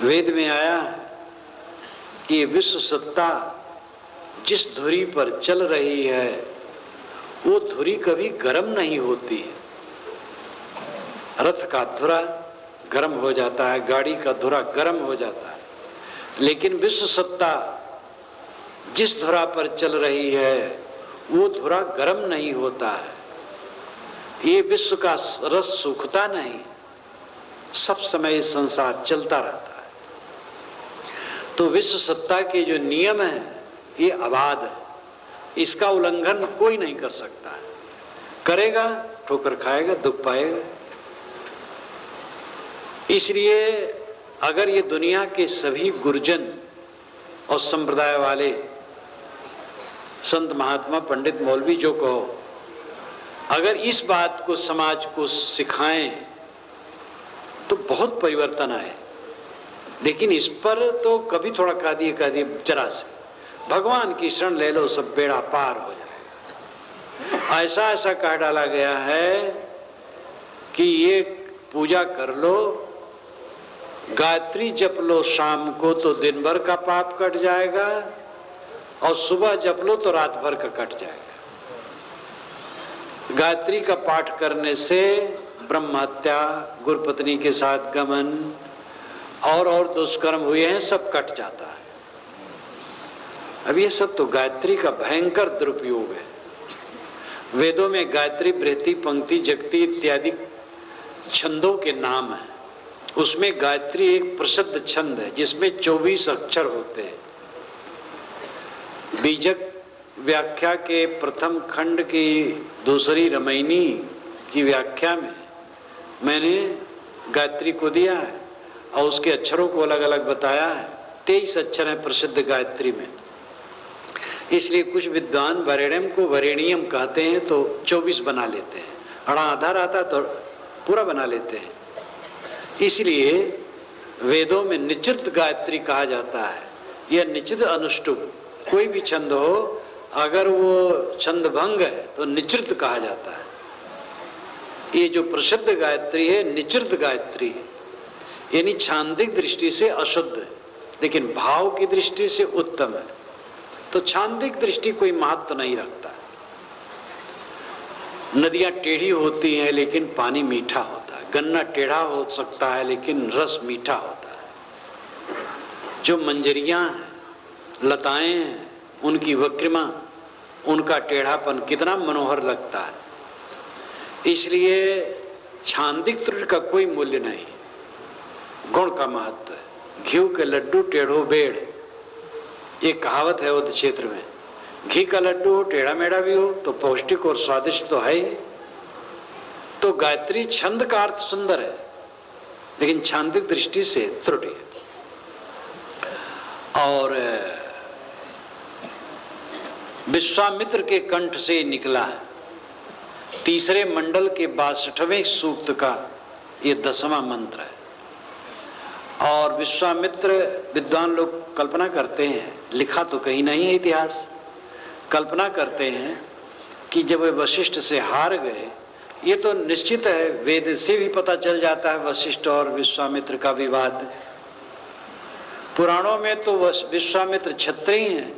वेद में आया कि विश्व सत्ता जिस धुरी पर चल रही है वो धुरी कभी गर्म नहीं होती है। रथ का धुरा गर्म हो जाता है, गाड़ी का धुरा गर्म हो जाता है, लेकिन विश्व सत्ता जिस धुरा पर चल रही है वो धुरा गर्म नहीं होता है। ये विश्व का रस सूखता नहीं, सब समय संसार चलता रहता है। तो विश्व सत्ता के जो नियम है ये अबाध है, इसका उल्लंघन कोई नहीं कर सकता है। करेगा ठोकर खाएगा, दुख पाएगा। इसलिए अगर ये दुनिया के सभी गुरुजन और संप्रदाय वाले संत महात्मा पंडित मौलवी जो कहो, अगर इस बात को समाज को सिखाएं तो बहुत परिवर्तन आए। लेकिन इस पर तो कभी थोड़ा कह दिए जरा से भगवान की शरण ले लो, सब बेड़ा पार हो जाए। ऐसा ऐसा कह डाला गया है कि ये पूजा कर लो, गायत्री जप लो शाम को तो दिन भर का पाप कट जाएगा, और सुबह जप लो तो रात भर का कट जाएगा। गायत्री का पाठ करने से ब्रह्म हत्या, गुरुपत्नी के साथ गमन और दुष्कर्म हुए हैं, सब कट जाता है। अब ये सब तो गायत्री का भयंकर दुरुपयोग है। वेदों में गायत्री, बृहति, पंक्ति, जगती इत्यादि छंदों के नाम हैं। उसमें गायत्री एक प्रसिद्ध छंद है जिसमें 24 अक्षर होते हैं। बीजक व्याख्या के प्रथम खंड की दूसरी रमैनी की व्याख्या में मैंने गायत्री को दिया है और उसके अक्षरों को अलग अलग बताया है। 23 अक्षर हैं प्रसिद्ध गायत्री में। इसलिए कुछ विद्वान वरेण्यम को वरेणियम कहते हैं तो 24 बना लेते हैं, अड़ा आधा रहता तो पूरा बना लेते हैं। इसलिए वेदों में निश्चित गायत्री कहा जाता है। यह निश्चित अनुष्टुप, कोई भी छंद हो अगर वो छंद भंग है तो निश्चित कहा जाता है। ये जो प्रसिद्ध गायत्री है निश्चित गायत्री है, यानी छांदिक दृष्टि से अशुद्ध है लेकिन भाव की दृष्टि से उत्तम है। तो छांदिक दृष्टि कोई महत्व नहीं रखता। नदियां टेढ़ी होती हैं लेकिन पानी मीठा होता है, गन्ना टेढ़ा हो सकता है लेकिन रस मीठा होता है। जो मंजरियां हैं, लताएं हैं, उनकी वक्रिमा, उनका टेढ़ापन कितना मनोहर लगता है। इसलिए छांदिक त्रुटि का कोई मूल्य नहीं, गुण का महत्व है। घी के लड्डू टेढ़ो बेड़, ये कहावत है उस क्षेत्र में। घी का लड्डू हो, टेढ़ा मेढ़ा भी हो तो पौष्टिक और स्वादिष्ट तो है ही। तो गायत्री छंद का अर्थ सुंदर है लेकिन छांदिक दृष्टि से त्रुटि है। और विश्वामित्र के कंठ से निकला है तीसरे मंडल के 62वें सूक्त का ये 10वां मंत्र है। और विश्वामित्र, विद्वान लोग कल्पना करते हैं, लिखा तो कहीं नहीं है इतिहास, कल्पना करते हैं कि जब वे वशिष्ठ से हार गए, ये तो निश्चित है, वेद से भी पता चल जाता है वशिष्ठ और विश्वामित्र का विवाद। पुराणों में तो विश्वामित्र क्षत्रिय हैं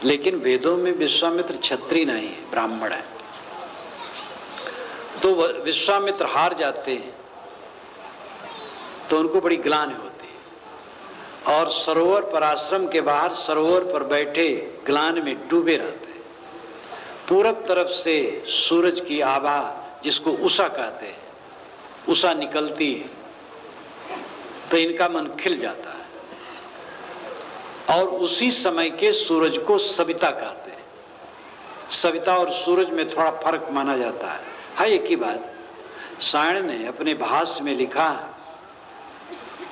लेकिन वेदों में विश्वामित्र क्षत्रिय नहीं है, ब्राह्मण है। तो विश्वामित्र हार जाते हैं तो उनको बड़ी ग्लानि होती है और सरोवर पर, आश्रम के बाहर सरोवर पर बैठे ग्लानि में डूबे रहते हैं। पूरब तरफ से सूरज की आभा, जिसको उषा कहते हैं, उषा निकलती है तो इनका मन खिल जाता है। और उसी समय के सूरज को सविता कहते हैं। सविता और सूरज में थोड़ा फर्क माना जाता है एक ही बात। सायण ने अपने भाष्य में लिखा,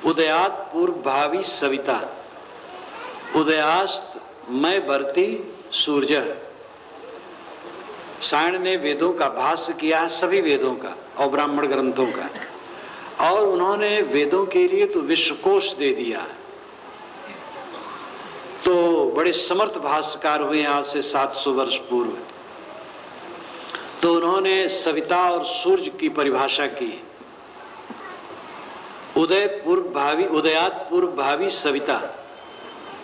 उदयात पूर्व भावी सविता, उदयास्त मैं बरती सूर्य। सायण ने वेदों का भाष्य किया है, सभी वेदों का और ब्राह्मण ग्रंथों का, और उन्होंने वेदों के लिए तो विश्वकोश दे दिया है। तो बड़े समर्थ भाष्यकार हुए आज से 700 वर्ष पूर्व। तो उन्होंने सविता और सूर्य की परिभाषा की। उदय पूर्व भावी, उदयात पूर्व भावी सविता,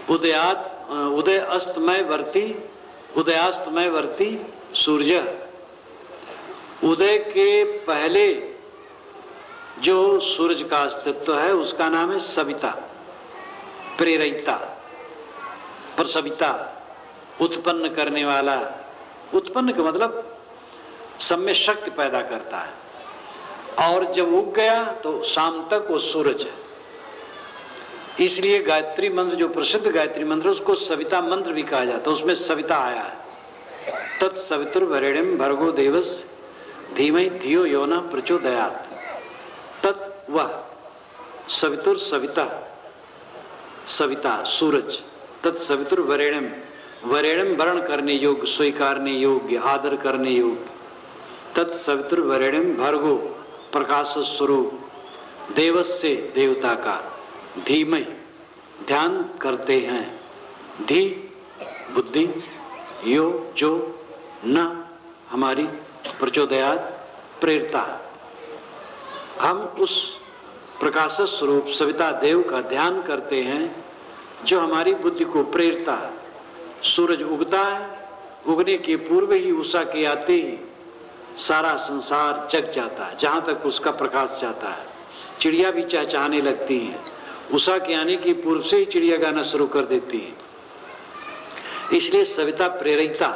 उदय अस्तमय वर्ती, उदयास्तमय वर्ती सूर्य। उदय के पहले जो सूरज का अस्तित्व है उसका नाम है सविता, प्रेरिता, प्रसविता, उत्पन्न करने वाला। उत्पन्न का मतलब सब में शक्ति पैदा करता है। और जब उग गया तो शाम तक वो सूरज है। इसलिए गायत्री मंत्र, जो प्रसिद्ध गायत्री मंत्र, उसको सविता मंत्र भी कहा जाता है। उसमें सविता आया है। तत्सवितुर्वरेण्यं भर्गो देवस्य धीमहि धियो यो नः प्रचोदयात्। तत् वह सवितुर सविता, सविता सूरज, तत्सवितुर्वरेण्यं, वरेण्यम वर्ण करने योग्य, स्वीकारने योग्य, आदर करने योग्य। तत्सवितुर्वरेण्यम भर्गो प्रकाश स्वरूप, देवस्य देवता का, धीमहि ध्यान करते हैं, धी बुद्धि, यो जो, न हमारी, प्रचोदयात प्रेरता। हम उस प्रकाश स्वरूप सविता देव का ध्यान करते हैं जो हमारी बुद्धि को प्रेरता है। सूरज उगता है, उगने के पूर्व ही उषा के आते ही सारा संसार जग जाता है, जहां तक उसका प्रकाश जाता है। चिड़िया भी चहचहाने लगती हैं, उषा के आने के पूर्व से ही चिड़िया गाना शुरू कर देती है। इसलिए सविता प्रेरिता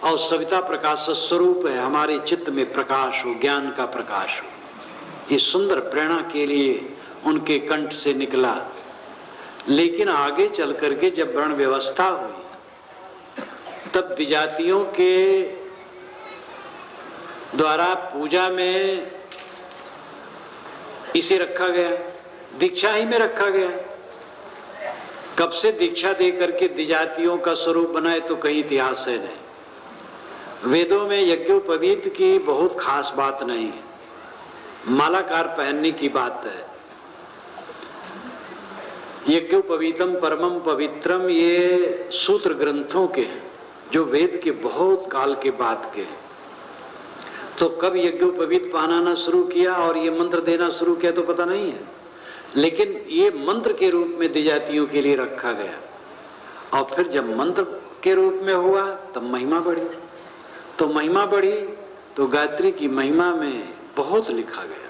और सविता प्रकाश स्वरूप है। हमारे चित्त में प्रकाश हो, ज्ञान का प्रकाश हो। इस सुंदर प्रेरणा के लिए उनके कंठ से निकला। लेकिन आगे चल करके जब वर्ण व्यवस्था हुई तब विजातियों के द्वारा पूजा में इसे रखा गया, दीक्षा ही में रखा गया। कब से दीक्षा दे करके द्विजातियों का स्वरूप बनाए तो कहीं इतिहास है नहीं। वेदों में यज्ञोपवीत की बहुत खास बात नहीं है, मालाकार पहनने की बात है। यज्ञोपवीतम परमम पवित्रम, ये सूत्र ग्रंथों के जो वेद के बहुत काल के बाद के। तो कब यज्ञोपवीत पहनाना शुरू किया और ये मंत्र देना शुरू किया तो पता नहीं है, लेकिन ये मंत्र के रूप में द्विजातियों के लिए रखा गया। और फिर जब मंत्र के रूप में हुआ तब महिमा बढ़ी। तो महिमा बढ़ी तो गायत्री की महिमा में बहुत लिखा गया,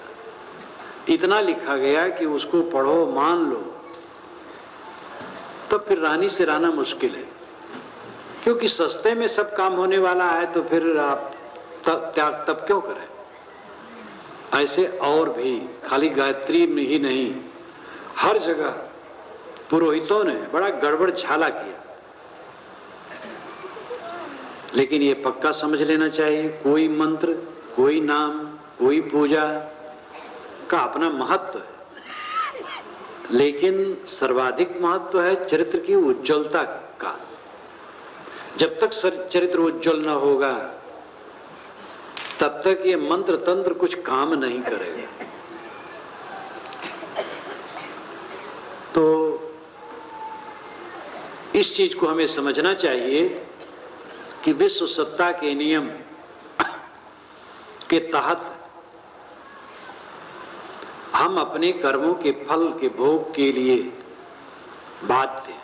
इतना लिखा गया कि उसको पढ़ो, मान लो, तब फिर रानी से रहना मुश्किल है। क्योंकि सस्ते में सब काम होने वाला है तो फिर आप त्याग तब क्यों करें। ऐसे और भी, खाली गायत्री में ही नहीं, हर जगह पुरोहितों ने बड़ा गड़बड़ झाला किया। लेकिन ये पक्का समझ लेना चाहिए, कोई मंत्र, कोई नाम, कोई पूजा का अपना महत्व है, लेकिन सर्वाधिक महत्व है चरित्र की उज्ज्वलता का। जब तक चरित्र उज्ज्वल न होगा तब तक ये मंत्र तंत्र कुछ काम नहीं करेगा। तो इस चीज को हमें समझना चाहिए कि विश्व सत्ता के नियम के तहत हम अपने कर्मों के फल के भोग के लिए बाध्य हैं।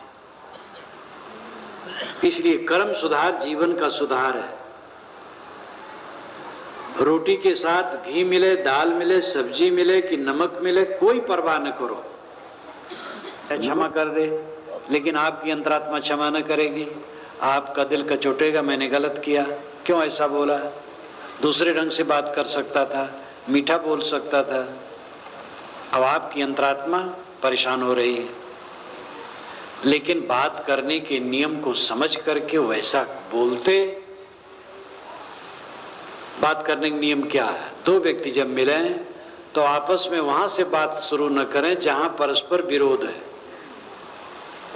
इसलिए कर्म सुधार जीवन का सुधार है। रोटी के साथ घी मिले, दाल मिले, सब्जी मिले कि नमक मिले, कोई परवाह न करो, क्षमा कर दे। लेकिन आपकी अंतरात्मा क्षमा न करेगी, आपका दिल कचोटेगा, मैंने गलत किया, क्यों ऐसा बोला। दूसरे ढंग से बात कर सकता था, मीठा बोल सकता था। अब आपकी अंतरात्मा परेशान हो रही है। लेकिन बात करने के नियम को समझ करके वैसा बोलते। बात करने का नियम क्या है? दो व्यक्ति जब मिले तो आपस में वहां से बात शुरू न करें जहां परस्पर विरोध है,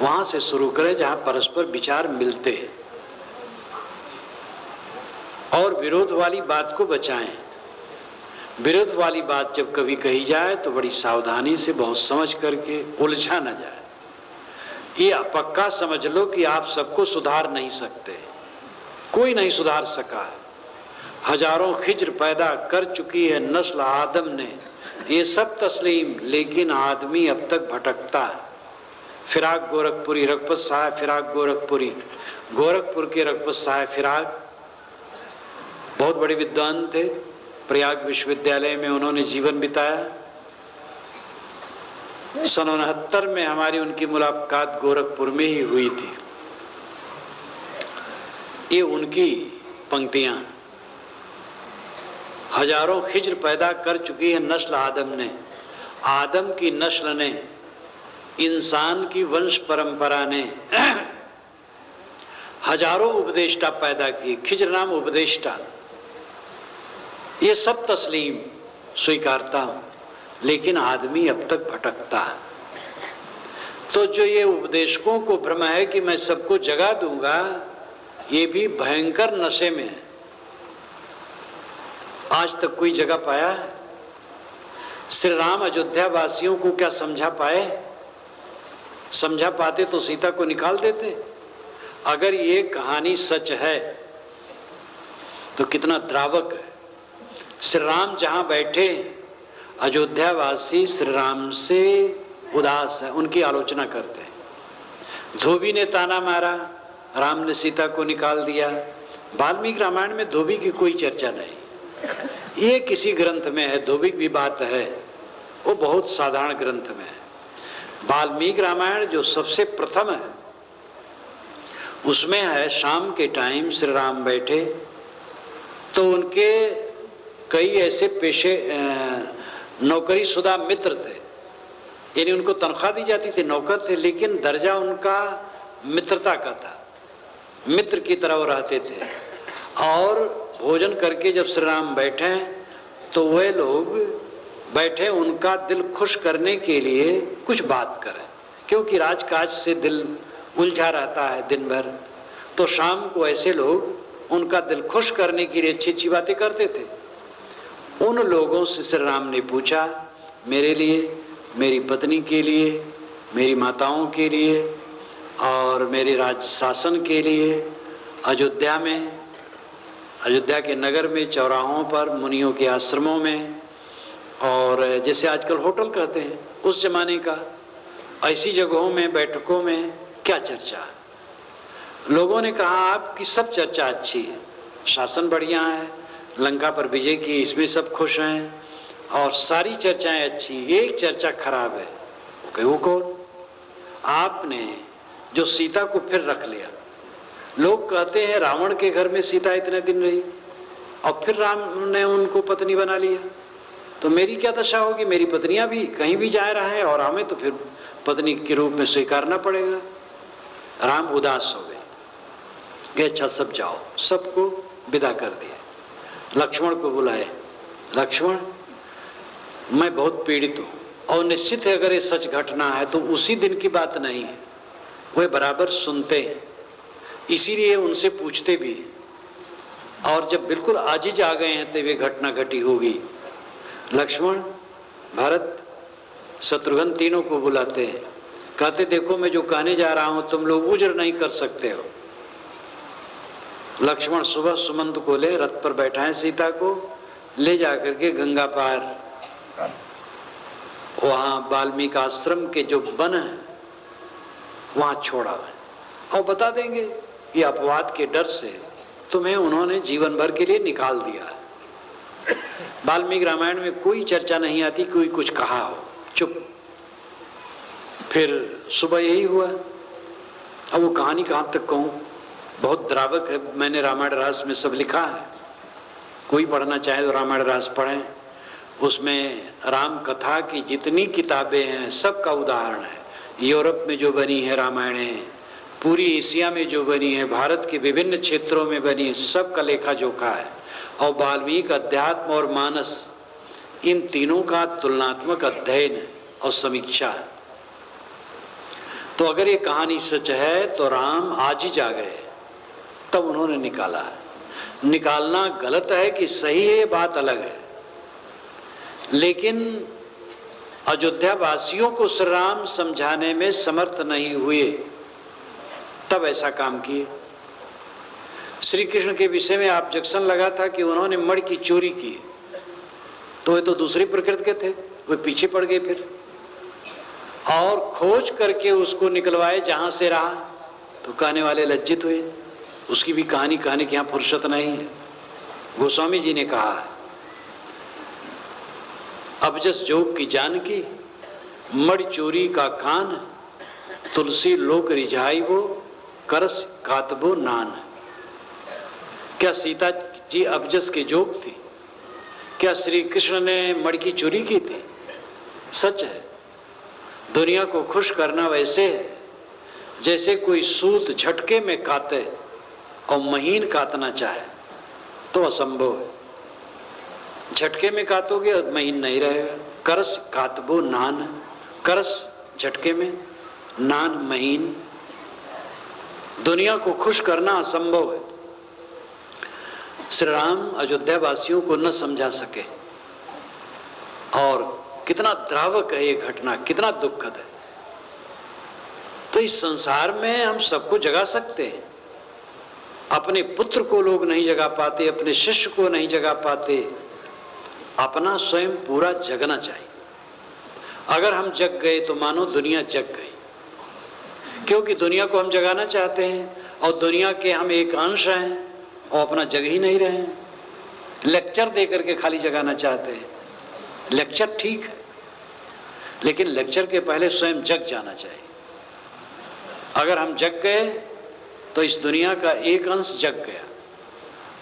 वहां से शुरू करें जहां परस्पर विचार मिलते हैं, और विरोध वाली बात को बचाएं। विरोध वाली बात जब कभी कही जाए तो बड़ी सावधानी से, बहुत समझ करके, उलझा न जाए। ये पक्का समझ लो कि आप सबको सुधार नहीं सकते, कोई नहीं सुधार सका है। हजारों खिज्र पैदा कर चुकी है नस्ल आदम ने, ये सब तस्लीम, लेकिन आदमी अब तक भटकता है। फिराक गोरखपुरी, रघुपत साहब फिराक गोरखपुरी, गोरखपुर के रघुपत साहब फिराक बहुत बड़े विद्वान थे। प्रयाग विश्वविद्यालय में उन्होंने जीवन बिताया। सन 69 में हमारी उनकी मुलाकात गोरखपुर में ही हुई थी। ये उनकी पंक्तियां, हजारों खिज्र पैदा कर चुकी है नस्ल आदम ने, आदम की नस्ल ने, इंसान की वंश परंपरा ने हजारों उपदेष्टा पैदा किए। खिज्र नाम उपदेष्टा, ये सब तस्लीम स्वीकारता हूं, लेकिन आदमी अब तक भटकता है। तो जो ये उपदेशकों को भ्रम है कि मैं सबको जगा दूंगा, ये भी भयंकर नशे में है। आज तक कोई जगह पाया है? श्री राम अयोध्या वासियों को क्या समझा पाए? समझा पाते तो सीता को निकाल देते। अगर ये कहानी सच है तो कितना द्रावक है। श्री राम जहां बैठे, अयोध्या वासी श्री राम से उदास है, उनकी आलोचना करते हैं। धोबी ने ताना मारा, राम ने सीता को निकाल दिया। वाल्मीकि रामायण में धोबी की कोई चर्चा नहीं। ये किसी ग्रंथ में है, धोबी की बात है, वो बहुत साधारण ग्रंथ में है। वाल्मीकि रामायण जो सबसे प्रथम है, उसमें है शाम के टाइम श्री राम बैठे, तो उनके कई ऐसे पेशे नौकरी शुदा मित्र थे, यानी उनको तनख्वाह दी जाती थी, नौकर थे, लेकिन दर्जा उनका मित्रता का था, मित्र की तरह वो रहते थे। और भोजन करके जब श्री राम बैठे तो वे लोग बैठे उनका दिल खुश करने के लिए कुछ बात करें, क्योंकि राजकाज से दिल उलझा रहता है दिन भर। तो शाम को ऐसे लोग उनका दिल खुश करने के लिए अच्छी अच्छी बातें करते थे। उन लोगों से श्री राम ने पूछा, मेरे लिए, मेरी पत्नी के लिए, मेरी माताओं के लिए और मेरे राज्य शासन के लिए अयोध्या में, अयोध्या के नगर में, चौराहों पर, मुनियों के आश्रमों में, और जैसे आजकल होटल कहते हैं उस जमाने का, ऐसी जगहों में, बैठकों में क्या चर्चा? लोगों ने कहा आपकी सब चर्चा अच्छी है, शासन बढ़िया है, लंका पर विजय की इसमें सब खुश हैं, और सारी चर्चाएं अच्छी, एक चर्चा खराब है। वो कौन? आपने जो सीता को फिर रख लिया। लोग कहते हैं रावण के घर में सीता इतने दिन रही और फिर राम ने उनको पत्नी बना लिया, तो मेरी क्या दशा होगी? मेरी पत्नियां भी कहीं भी जा रहा है और हमें तो फिर पत्नी के रूप में स्वीकारना पड़ेगा। राम उदास हो गए कि अच्छा सब जाओ, सबको विदा कर दिया। लक्ष्मण को बुलाए, लक्ष्मण मैं बहुत पीड़ित हूं, और निश्चित है अगर ये सच घटना है तो उसी दिन की बात नहीं है, वे बराबर सुनते हैं, इसीलिए उनसे पूछते भी, और जब बिल्कुल आजिज आ गए हैं तो वे घटना घटी होगी। लक्ष्मण, भरत, शत्रुघ्न तीनों को बुलाते हैं, कहते देखो मैं जो कहने जा रहा हूं तुम लोग उजर नहीं कर सकते हो। लक्ष्मण सुबह सुमंत को ले रथ पर बैठाएं, सीता को ले जाकर के गंगा पार, वहां वाल्मीकि आश्रम के जो वन है वहां छोड़ा है, और बता देंगे ये अपवाद के डर से तुम्हें उन्होंने जीवन भर के लिए निकाल दिया है। वाल्मीकि रामायण में कोई चर्चा नहीं आती कोई कुछ कहा हो, चुप। फिर सुबह यही हुआ। अब वो कहानी कहाँ तक कहूँ, बहुत द्रावक है, मैंने रामायण रास में सब लिखा है, कोई पढ़ना चाहे तो रामायण रास पढ़ें। उसमें राम कथा की जितनी किताबें हैं सबका उदाहरण है। यूरोप में जो बनी है रामायणें, पूरी एशिया में जो बनी है, भारत के विभिन्न क्षेत्रों में बनी है, सबका लेखा जोखा है। और वाल्मीकि अध्यात्म और मानस, इन तीनों का तुलनात्मक अध्ययन और समीक्षा है। तो अगर ये कहानी सच है तो राम आज ही जा गए, तब उन्होंने निकाला है। निकालना गलत है कि सही है, ये बात अलग है, लेकिन अयोध्या वासियों को श्री राम समझाने में समर्थ नहीं हुए, तब ऐसा काम किए। श्री कृष्ण के विषय में ऑब्जेक्शन लगा था कि उन्होंने मणि की चोरी की, तो वे तो दूसरी प्रकृति के थे, वे पीछे पड़ गए फिर, और खोज करके उसको निकलवाए जहां से रहा, तो कहने वाले लज्जित हुए। उसकी भी कहानी कहने की यहां फुर्सत नहीं है। गोस्वामी जी ने कहा, अबजस जोग की जानकी, मणि चोरी का कान, तुलसी लोक रिझाई वो, करस कातबो नान। क्या सीता जी अबजस के जोग थी? क्या श्री कृष्ण ने मणि की चोरी की थी? सच है, दुनिया को खुश करना वैसे है जैसे कोई सूत झटके में काटे और महीन काटना चाहे तो असंभव है। झटके में काटोगे और महीन नहीं रहेगा। करस कातबो नान, करस झटके में, नान महीन। दुनिया को खुश करना असंभव है। श्री राम अयोध्या वासियों को न समझा सके, और कितना द्रावक है ये घटना, कितना दुखद है। तो इस संसार में हम सबको जगा सकते हैं, अपने पुत्र को लोग नहीं जगा पाते, अपने शिष्य को नहीं जगा पाते, अपना स्वयं पूरा जगना चाहिए। अगर हम जग गए तो मानो दुनिया जग गई, क्योंकि दुनिया को हम जगाना चाहते हैं और दुनिया के हम एक अंश हैं और अपना जग ही नहीं रहे हैं। लेक्चर दे करके खाली जगाना चाहते हैं। लेक्चर ठीक है, लेकिन लेक्चर के पहले स्वयं जग जाना चाहिए। अगर हम जग गए तो इस दुनिया का एक अंश जग गया,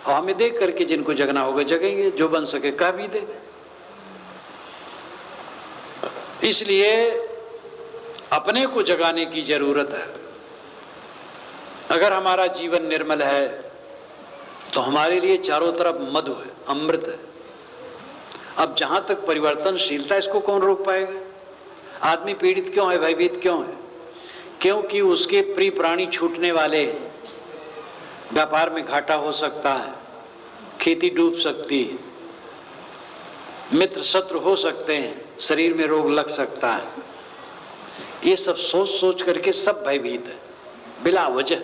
और हमें देख करके जिनको जगना होगा जगेंगे, जो बन सके कह भी दे। इसलिए अपने को जगाने की जरूरत है। अगर हमारा जीवन निर्मल है तो हमारे लिए चारों तरफ मधु है, अमृत है। अब जहां तक परिवर्तनशीलता, इसको कौन रोक पाएगा? आदमी पीड़ित क्यों है, भयभीत क्यों है? क्योंकि उसके प्रिय प्राणी छूटने वाले, व्यापार में घाटा हो सकता है, खेती डूब सकती है, मित्र शत्रु हो सकते हैं, शरीर में रोग लग सकता है। ये सब सोच सोच करके सब भयभीत है बिला वजह।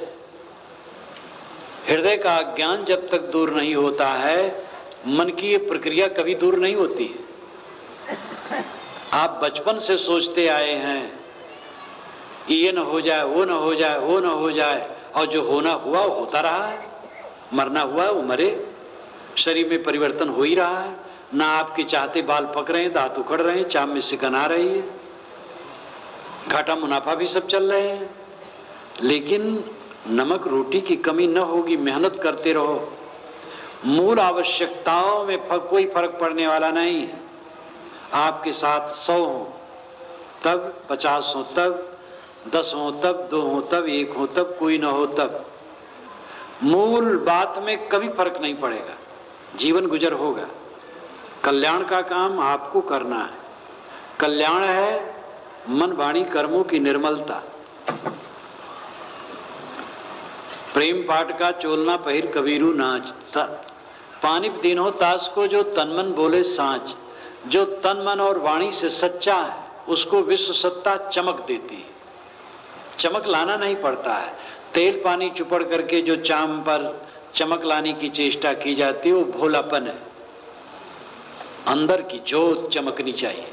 हृदय का अज्ञान जब तक दूर नहीं होता है, मन की ये प्रक्रिया कभी दूर नहीं होती है। आप बचपन से सोचते आए हैं ये न हो जाए, वो न हो जाए, वो न हो जाए, और जो होना हुआ वो होता रहा है। मरना हुआ वो मरे, शरीर में परिवर्तन हो ही रहा है। ना आपके चाहते बाल पक रहे हैं, दांत उखड़ रहे हैं, चाम में सिकन आ रही है, घाटा मुनाफा भी सब चल रहे हैं। लेकिन नमक रोटी की कमी न होगी, मेहनत करते रहो। मूल आवश्यकताओं में कोई फर्क पड़ने वाला नहीं है। आपके साथ 100 हो तब, 50 हो तब, 10 हो तब, 2 हो तब, 1 हो तब, कोई ना हो तब, मूल बात में कभी फर्क नहीं पड़ेगा। जीवन गुजर होगा। कल्याण का काम आपको करना है। कल्याण है मन वाणी कर्मों की निर्मलता। प्रेम पाठ का चोलना पहिर कबीरू नाच, पानी दीनो तास को जो तन मन बोले सांच। जो तन मन और वाणी से सच्चा है उसको विश्व सत्ता चमक देती है। चमक लाना नहीं पड़ता है। तेल पानी चुपड़ करके जो चाम पर चमक लाने की चेष्टा की जाती है वो भोलापन है। अंदर की ज्योत चमकनी चाहिए।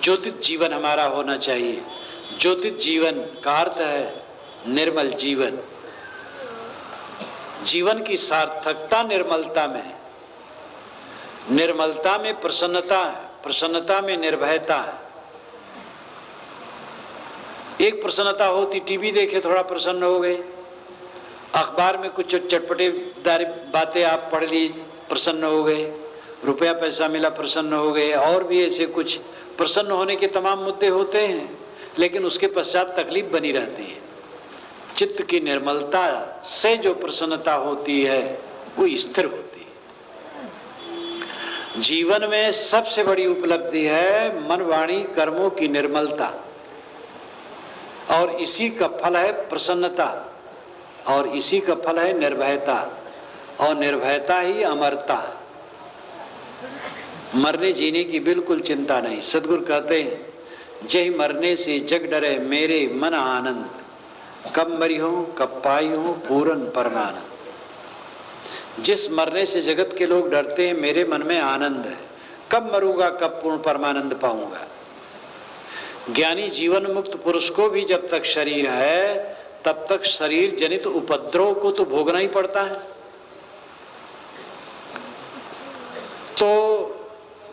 ज्योतित जीवन हमारा होना चाहिए। ज्योतित जीवन का अर्थ है निर्मल जीवन। जीवन की सार्थकता निर्मलता में है। निर्मलता में प्रसन्नता है, प्रसन्नता में निर्भयता है। एक प्रसन्नता होती, टीवी देखे थोड़ा प्रसन्न हो गए, अखबार में कुछ चटपटेदार बातें आप पढ़ ली प्रसन्न हो गए, रुपया पैसा मिला प्रसन्न हो गए, और भी ऐसे कुछ प्रसन्न होने के तमाम मुद्दे होते हैं, लेकिन उसके पश्चात तकलीफ बनी रहती है। चित्त की निर्मलता से जो प्रसन्नता होती है वो स्थिर होती है। जीवन में सबसे बड़ी उपलब्धि है मन वाणी कर्मों की निर्मलता, और इसी का फल है प्रसन्नता, और इसी का फल है निर्भयता, और निर्भयता ही अमरता। मरने जीने की बिल्कुल चिंता नहीं। सद्गुरु कहते हैं जय मरने से जग डरे मेरे मन आनंद, कब मरी हो कब पाई हो पूरन परमानंद। जिस मरने से जगत के लोग डरते हैं, मेरे मन में आनंद है। कब मरूंगा, कब पूर्ण परमानंद पाऊंगा। ज्ञानी जीवन मुक्त पुरुष को भी जब तक शरीर है तब तक शरीर जनित उपद्रव को तो भोगना ही पड़ता है। तो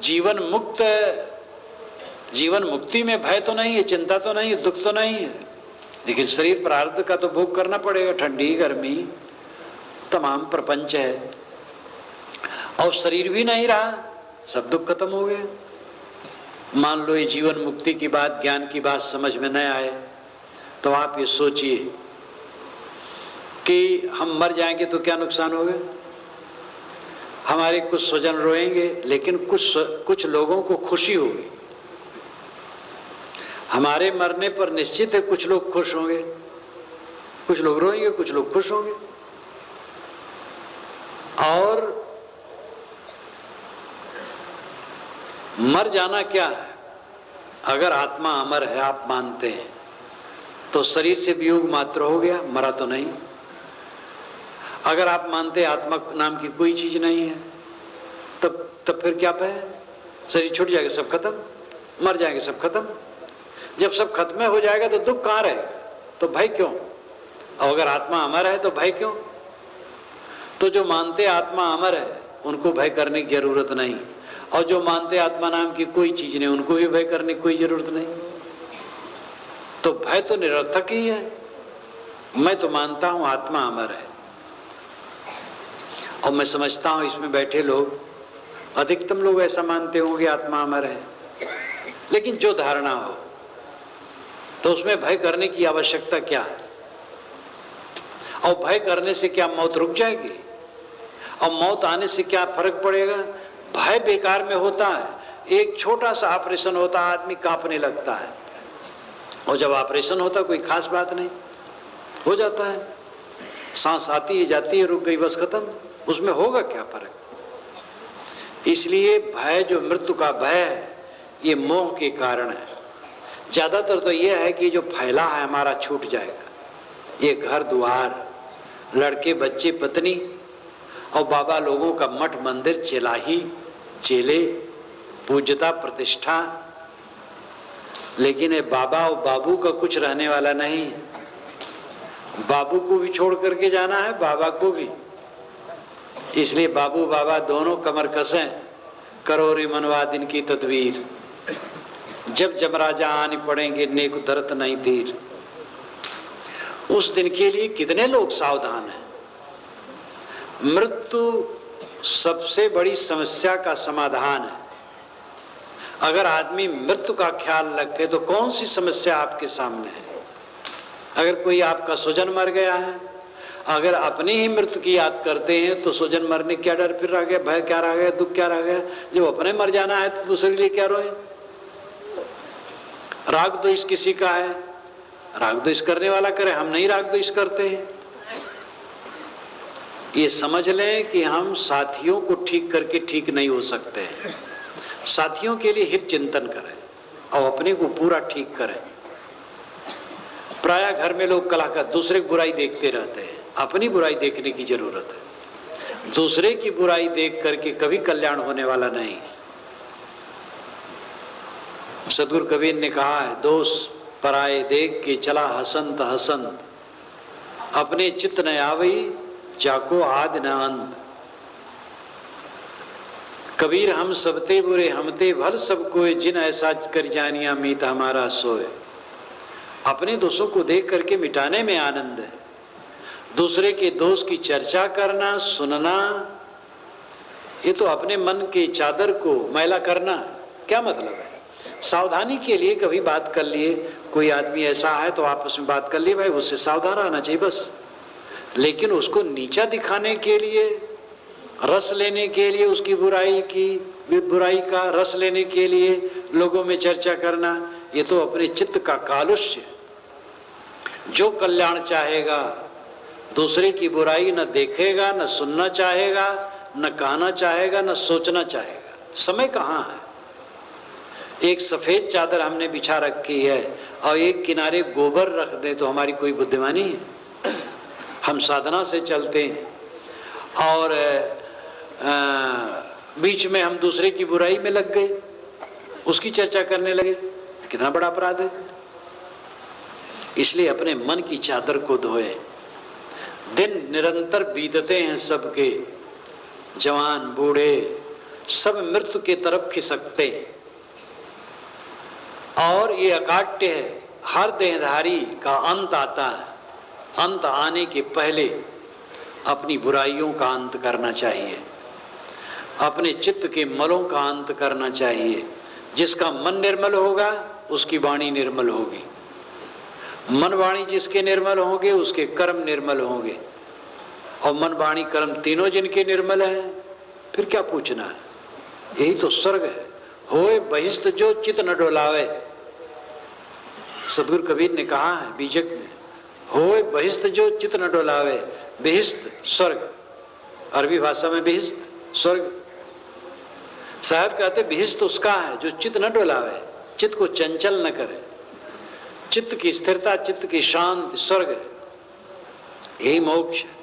जीवन मुक्ति में भय तो नहीं है, चिंता तो नहीं है, दुख तो नहीं है, लेकिन शरीर प्रारब्ध का तो भोग करना पड़ेगा। ठंडी गर्मी तमाम प्रपंच है, और शरीर भी नहीं रहा, सब दुख खत्म हो गए। मान लो ये जीवन मुक्ति की बात, ज्ञान की बात समझ में न आए तो आप ये सोचिए कि हम मर जाएंगे तो क्या नुकसान होगा। हमारे कुछ स्वजन रोएंगे, लेकिन कुछ लोगों को खुशी होगी। हमारे मरने पर निश्चित है कुछ लोग खुश होंगे, कुछ लोग रोएंगे, कुछ लोग खुश होंगे। और मर जाना क्या है? अगर आत्मा अमर है, आप मानते हैं, तो शरीर से वियोग मात्र हो गया, मरा तो नहीं। अगर आप मानते हैं आत्मा नाम की कोई चीज नहीं है, तब फिर क्या पाए? शरीर छूट जाएगा, सब खत्म, मर जाएंगे, सब खत्म। जब सब खत्म हो जाएगा तो दुख कहां रहेगा? तो भय क्यों? और अगर आत्मा अमर है तो भय क्यों? तो जो मानते आत्मा अमर है उनको भय करने की जरूरत नहीं, और जो मानते आत्मा नाम की कोई चीज नहीं उनको भी भय करने की कोई जरूरत नहीं। तो भय तो निरर्थक ही है। मैं तो मानता हूं आत्मा अमर है, और मैं समझता हूं इसमें बैठे लोग, अधिकतम लोग ऐसा मानते होंगे आत्मा अमर है। लेकिन जो धारणा हो तो उसमें भय करने की आवश्यकता क्या है? और भय करने से क्या मौत रुक जाएगी? और मौत आने से क्या फर्क पड़ेगा? भय बेकार में होता है। एक छोटा सा ऑपरेशन होता है, आदमी कांपने लगता है, और जब ऑपरेशन होता कोई खास बात नहीं, हो जाता है, सांस आती है जाती है, रुक गई, बस खत्म। उसमें होगा क्या फर्क? इसलिए भय, जो मृत्यु का भय है, ये मोह के कारण है। ज्यादातर तो यह है कि जो फैला है हमारा छूट जाएगा। ये घर द्वार, लड़के बच्चे पत्नी और बाबा लोगों का मठ मंदिर, चेलाही चेले, पूज्यता प्रतिष्ठा, लेकिन ये बाबा और बाबू का कुछ रहने वाला नहीं। बाबू को भी छोड़ करके जाना है, बाबा को भी। इसलिए बाबू बाबा दोनों कमर कसें, करो रे मनवा दिन की तदवीर, जब जमराजा आने पड़ेंगे नेक दरत नहीं तीर। उस दिन के लिए कितने लोग सावधान हैं। मृत्यु सबसे बड़ी समस्या का समाधान है। अगर आदमी मृत्यु का ख्याल रखे तो कौन सी समस्या आपके सामने है? अगर कोई आपका स्वजन मर गया है, अगर अपनी ही मृत्यु की याद करते हैं तो स्वजन मरने क्या डर फिर रह गया, भय क्या रह गया, दुख क्या रह गया? जब अपने मर जाना है तो दूसरे के लिए क्या रोए? राग द्वेष किसी का है, राग द्वेष करने वाला करे, हम नहीं राग द्वेष करते हैं। ये समझ लें कि हम साथियों को ठीक करके ठीक नहीं हो सकते हैं। साथियों के लिए हित चिंतन करें और अपने को पूरा ठीक करें। प्राय घर में लोग कलाकार दूसरे की बुराई देखते रहते हैं, अपनी बुराई देखने की जरूरत है। दूसरे की बुराई देख करके कभी कल्याण होने वाला नहीं। सदगुरु कबीर ने कहा है, दोष पराए देख के चला हसंत हसंत, अपने चित्त न आवई जाको आद न अंत। कबीर हम सबते बुरे हमते भल सब कोय, जिन ऐसा कर जानिया मीत हमारा सोए। अपने दोषों को देख करके मिटाने में आनंद है। दूसरे के दोष की चर्चा करना, सुनना, ये तो अपने मन के चादर को मैला करना। क्या मतलब है? सावधानी के लिए कभी बात कर लिए, कोई आदमी ऐसा है तो आपस में बात कर लिए, भाई उससे सावधान रहना चाहिए बस। लेकिन उसको नीचा दिखाने के लिए, रस लेने के लिए, उसकी बुराई का रस लेने के लिए लोगों में चर्चा करना, ये तो अपने चित्त का कालुष्य। जो कल्याण चाहेगा दूसरे की बुराई न देखेगा, न सुनना चाहेगा, न कहना चाहेगा, न सोचना चाहेगा। समय कहाँ है? एक सफेद चादर हमने बिछा रखी है और एक किनारे गोबर रख दे तो हमारी कोई बुद्धिमानी है? हम साधना से चलते हैं और बीच में हम दूसरे की बुराई में लग गए, उसकी चर्चा करने लगे, कितना बड़ा अपराध है। इसलिए अपने मन की चादर को धोए। दिन निरंतर बीतते हैं सबके, जवान बूढ़े सब मृत्यु की तरफ खिसकते हैं, और ये अकाट्य है, हर देहधारी का अंत आता है। अंत आने के पहले अपनी बुराइयों का अंत करना चाहिए, अपने चित्त के मलों का अंत करना चाहिए। जिसका मन निर्मल होगा उसकी वाणी निर्मल होगी, मन वाणी जिसके निर्मल होंगे उसके कर्म निर्मल होंगे, और मन वाणी कर्म तीनों जिनके निर्मल हैं फिर क्या पूछना है। यही तो स्वर्ग है। होए बहिष्ठ जो चित न डोलावे, सदगुरु कबीर ने कहा है बीजक में, होए बहिष्ठ जो चित न डोलावे। बहिष्ठ स्वर्ग, अरबी भाषा में बहिष्ठ स्वर्ग। साहब कहते बहिष्ठ उसका है जो चित न डोलावे, चित्त को चंचल न करे, चित्त की स्थिरता, चित्त की शांति स्वर्ग है, यही मोक्ष है।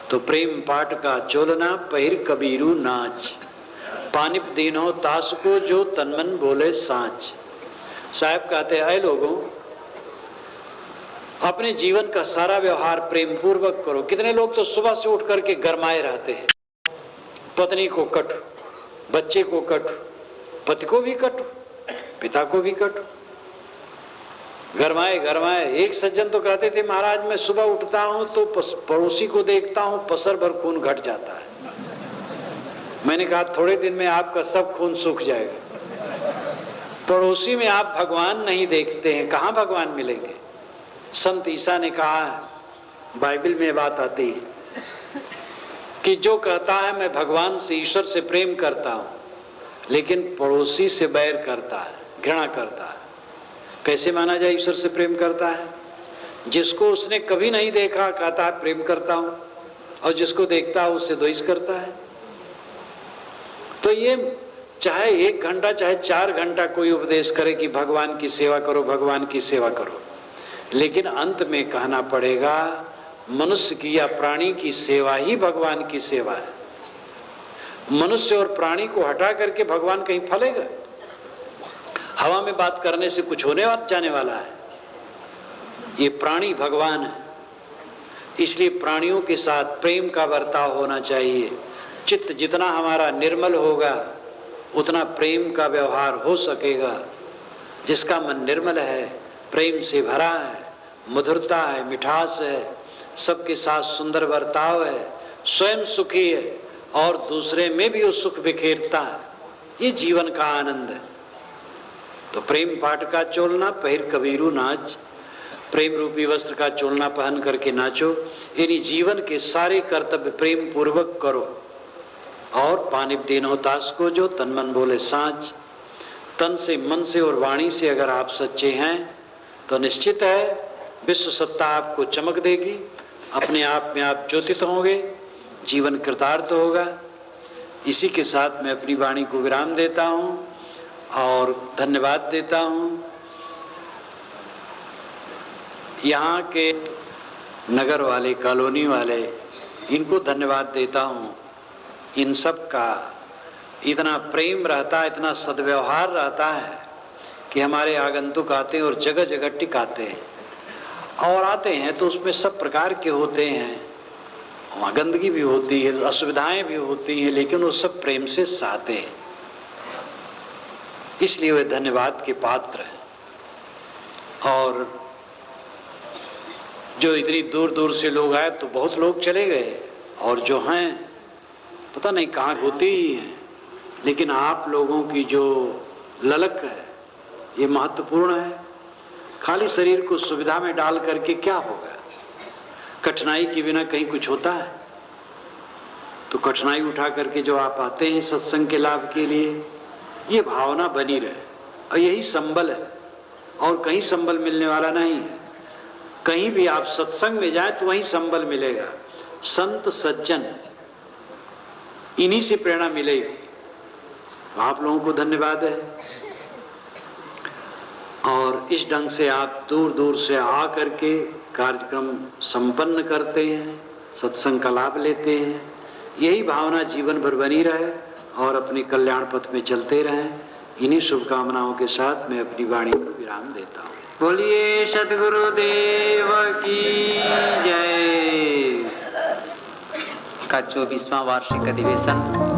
तो प्रेम पाठ का चोलना पहिर कबीरू नाच, पानिप दीनो तास को जो तनमन बोले सांच। साहब कहते हैं, लोगों अपने जीवन का सारा व्यवहार प्रेम पूर्वक करो। कितने लोग तो सुबह से उठ करके गरमाए रहते हैं, पत्नी को कटो, बच्चे को कटो, पति को भी कटो, पिता को भी कटो, गरमाए गरमाए। एक सज्जन तो कहते थे, महाराज मैं सुबह उठता हूं तो पड़ोसी को देखता हूं, पसर भर खून घट जाता है। मैंने कहा थोड़े दिन में आपका सब खून सूख जाएगा। पड़ोसी में आप भगवान नहीं देखते हैं, कहां भगवान मिलेंगे। संत ईसा ने कहा, बाइबल में बात आती है कि जो कहता है मैं भगवान से, ईश्वर से प्रेम करता हूं, लेकिन पड़ोसी से बैर करता है, घृणा करता है, कैसे माना जाए ईश्वर से प्रेम करता है। जिसको उसने कभी नहीं देखा कहता है प्रेम करता हूं, और जिसको देखता है उससे द्वेष करता है। तो ये चाहे 1 घंटा चाहे 4 घंटा कोई उपदेश करे कि भगवान की सेवा करो, भगवान की सेवा करो, लेकिन अंत में कहना पड़ेगा मनुष्य की या प्राणी की सेवा ही भगवान की सेवा है। मनुष्य और प्राणी को हटा करके भगवान कहीं फलेगा? हवा में बात करने से कुछ होने जाने वाला है? ये प्राणी भगवान है, इसलिए प्राणियों के साथ प्रेम का बर्ताव होना चाहिए। चित्त जितना हमारा निर्मल होगा उतना प्रेम का व्यवहार हो सकेगा। जिसका मन निर्मल है, प्रेम से भरा है, मधुरता है, मिठास है, सबके साथ सुंदर बर्ताव है, स्वयं सुखी है और दूसरे में भी वो सुख बिखेरता है, ये जीवन का आनंद है। तो प्रेम पाठ का चोलना पहिर कबीरू नाच, प्रेम रूपी वस्त्र का चोलना पहन करके नाचो। यानी जीवन के सारे कर्तव्य प्रेम पूर्वक करो। और पानिप दीनो तास को जो तन मन बोले सांच। तन से, मन से और वाणी से अगर आप सच्चे हैं तो निश्चित है विश्व सत्ता आपको चमक देगी, अपने आप में आप ज्योतित होंगे, जीवन कृतार्थ होगा। इसी के साथ मैं अपनी वाणी को विराम देता हूं और धन्यवाद देता हूं यहाँ के नगर वाले, कॉलोनी वाले, इनको धन्यवाद देता हूं। इन सब का इतना प्रेम रहता है, इतना सद्व्यवहार रहता है कि हमारे आगंतुक आते हैं और जगह जगह टिकाते हैं। और आते हैं तो उसमें सब प्रकार के होते हैं, वहाँ गंदगी भी होती है, असुविधाएं भी होती हैं, लेकिन वो सब प्रेम से सहते हैं, इसलिए वे धन्यवाद के पात्र हैं। और जो इतनी दूर दूर से लोग आए तो बहुत लोग चले गए, और जो हैं पता नहीं कहाँ होते ही हैं, लेकिन आप लोगों की जो ललक है ये महत्वपूर्ण है। खाली शरीर को सुविधा में डाल करके क्या होगा? कठिनाई के बिना कहीं कुछ होता है? तो कठिनाई उठा करके जो आप आते हैं सत्संग के लाभ के लिए, ये भावना बनी रहे, और यही संबल है, और कहीं संबल मिलने वाला नहीं है। कहीं भी आप सत्संग में जाए तो वहीं संबल मिलेगा। संत सज्जन, इन्हीं से प्रेरणा मिलेगी। आप लोगों को धन्यवाद है। और इस ढंग से आप दूर दूर से आ करके कार्यक्रम संपन्न करते हैं। सत्संग का लाभ लेते हैं। यही भावना जीवन भर बनी रहे और अपने कल्याण पथ में चलते रहें। इन्हीं शुभकामनाओं के साथ मैं अपनी वाणी को विराम देता हूँ। बोलिए सद्गुरुदेव की जय। का 24वां वार्षिक अधिवेशन